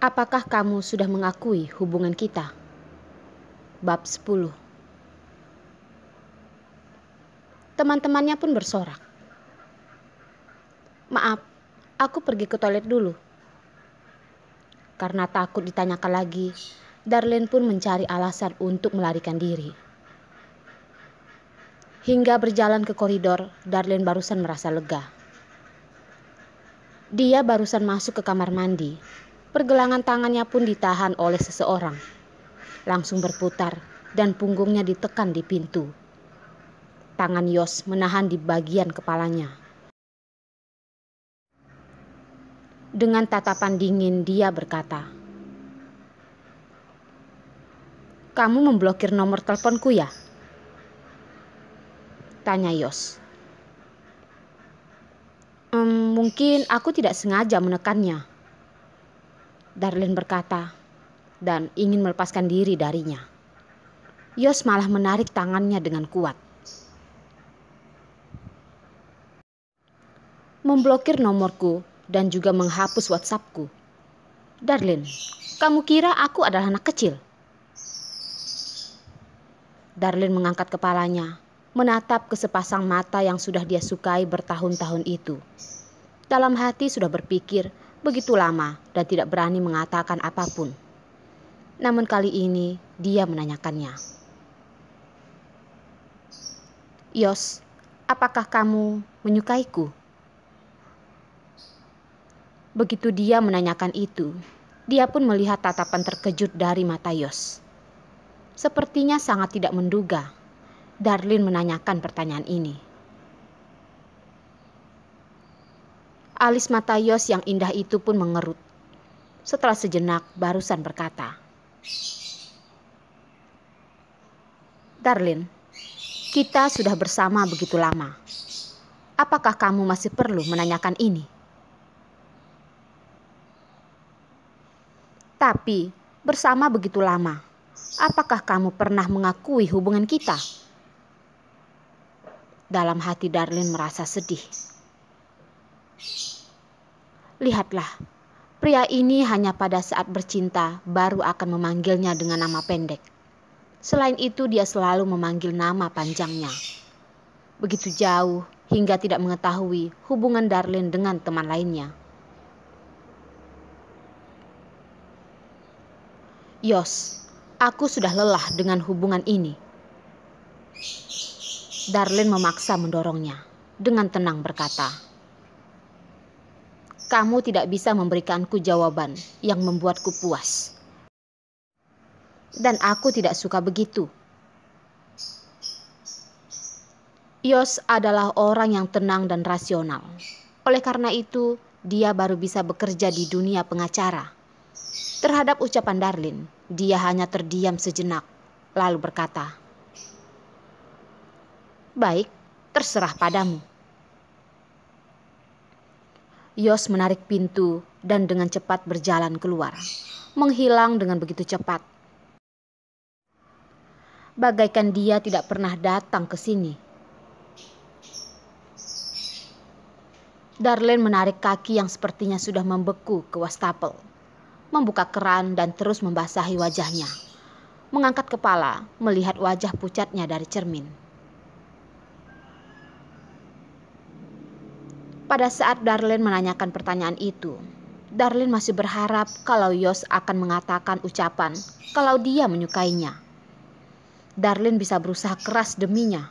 Apakah kamu sudah mengakui hubungan kita? Bab 10. Teman-temannya pun bersorak. Maaf, aku pergi ke toilet dulu. Karena takut ditanyakan lagi, Darlene pun mencari alasan untuk melarikan diri. Hingga berjalan ke koridor, Darlene barusan merasa lega. Dia barusan masuk ke kamar mandi. Pergelangan tangannya pun ditahan oleh seseorang. Langsung berputar dan punggungnya ditekan di pintu. Tangan Yos menahan di bagian kepalanya. Dengan tatapan dingin dia berkata, "Kamu memblokir nomor teleponku ya?" Tanya Yos. Mungkin aku tidak sengaja menekannya," Darlene berkata, dan ingin melepaskan diri darinya. Yos malah menarik tangannya dengan kuat. "Memblokir nomorku dan juga menghapus WhatsAppku. Darlene, kamu kira aku adalah anak kecil?" Darlene mengangkat kepalanya, menatap ke sepasang mata yang sudah dia sukai bertahun-tahun itu. Dalam hati sudah berpikir begitu lama dan tidak berani mengatakan apapun. Namun kali ini dia menanyakannya. "Yos, apakah kamu menyukaiku?" Begitu dia menanyakan itu, dia pun melihat tatapan terkejut dari mata Yos. Sepertinya sangat tidak menduga Darlene menanyakan pertanyaan ini. Alis mata Yos yang indah itu pun mengerut. Setelah sejenak barusan berkata, "Darlene, kita sudah bersama begitu lama. Apakah kamu masih perlu menanyakan ini? Tapi bersama begitu lama, apakah kamu pernah mengakui hubungan kita?" Dalam hati Darlene merasa sedih. Lihatlah, pria ini hanya pada saat bercinta baru akan memanggilnya dengan nama pendek. Selain itu dia selalu memanggil nama panjangnya. Begitu jauh hingga tidak mengetahui hubungan Darlene dengan teman lainnya. "Yos, aku sudah lelah dengan hubungan ini." Darlene memaksa mendorongnya. Dengan tenang berkata, "Kamu tidak bisa memberikanku jawaban yang membuatku puas. Dan aku tidak suka begitu. Yos adalah orang yang tenang dan rasional. Oleh karena itu, dia baru bisa bekerja di dunia pengacara." Terhadap ucapan Darlene, dia hanya terdiam sejenak, lalu berkata, "Baik, terserah padamu." Yos menarik pintu dan dengan cepat berjalan keluar, menghilang dengan begitu cepat. Bagaikan dia tidak pernah datang ke sini. Darlene menarik kaki yang sepertinya sudah membeku ke wastafel, membuka keran dan terus membasahi wajahnya. Mengangkat kepala, melihat wajah pucatnya dari cermin. Pada saat Darlene menanyakan pertanyaan itu, Darlene masih berharap kalau Yos akan mengatakan ucapan kalau dia menyukainya. Darlene bisa berusaha keras deminya,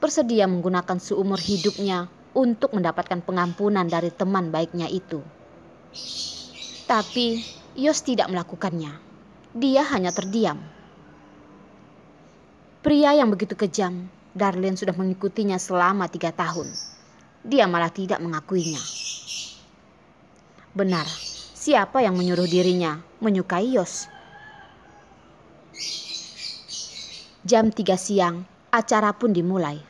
bersedia menggunakan seumur hidupnya untuk mendapatkan pengampunan dari teman baiknya itu. Tapi Yos tidak melakukannya. Dia hanya terdiam. Pria yang begitu kejam, Darlene sudah mengikutinya selama 3 tahun. Dia malah tidak mengakuinya. Benar, siapa yang menyuruh dirinya menyukai Yos? Jam 3 siang, acara pun dimulai.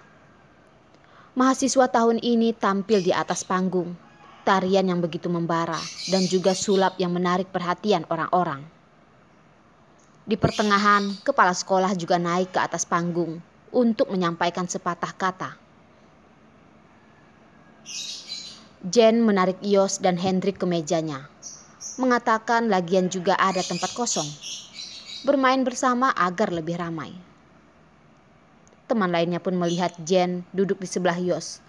Mahasiswa tahun ini tampil di atas panggung. Tarian yang begitu membara dan juga sulap yang menarik perhatian orang-orang. Di pertengahan, kepala sekolah juga naik ke atas panggung untuk menyampaikan sepatah kata. Jen menarik Yos dan Hendrik ke mejanya. mengatakan lagian juga ada tempat kosong. Bermain bersama agar lebih ramai. Teman lainnya pun melihat Jen duduk di sebelah Yos,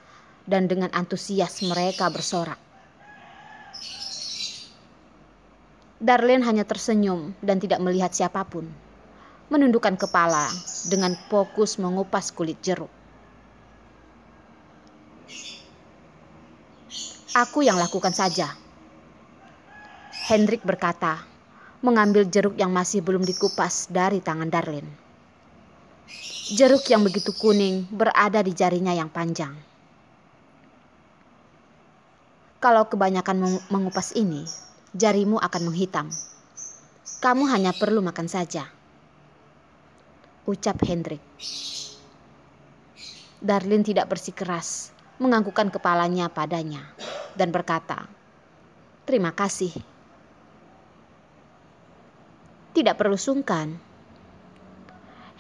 dan dengan antusias mereka bersorak. Darlene hanya tersenyum dan tidak melihat siapapun, menundukkan kepala dengan fokus mengupas kulit jeruk. Aku yang lakukan saja, Hendrik berkata, mengambil jeruk yang masih belum dikupas dari tangan Darlene. Jeruk yang begitu kuning berada di jarinya yang panjang. Kalau kebanyakan mengupas ini, jarimu akan menghitam. Kamu hanya perlu makan saja, ucap Hendrik. Darlene tidak bersikeras, menganggukkan kepalanya padanya dan berkata, "Terima kasih." Tidak perlu sungkan.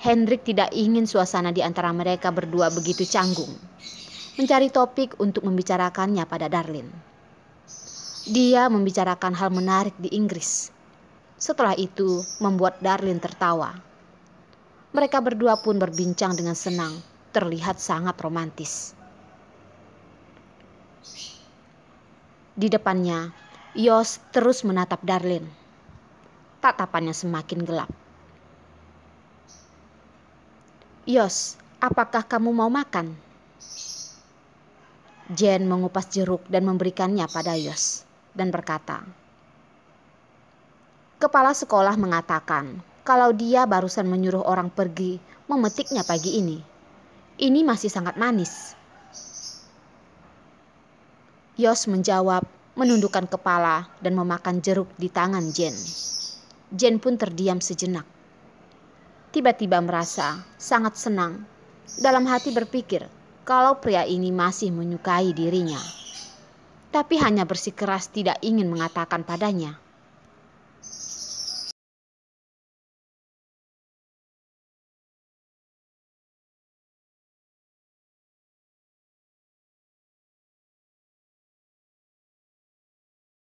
Hendrik tidak ingin suasana di antara mereka berdua begitu canggung, mencari topik untuk membicarakannya pada Darlene. Dia membicarakan hal menarik di Inggris. Setelah itu membuat Darlene tertawa. Mereka berdua pun berbincang dengan senang, terlihat sangat romantis. Di depannya, Yos terus menatap Darlene. Tatapannya semakin gelap. "Yos, apakah kamu mau makan?" Jen mengupas jeruk dan memberikannya pada Yos dan berkata, "Kepala sekolah mengatakan kalau dia barusan menyuruh orang pergi memetiknya pagi ini. Ini masih sangat manis." Yos menjawab, menundukkan kepala dan memakan jeruk di tangan Jen. Jen pun terdiam sejenak. Tiba-tiba merasa sangat senang. Dalam hati berpikir kalau pria ini masih menyukai dirinya. Tapi hanya bersikeras tidak ingin mengatakan padanya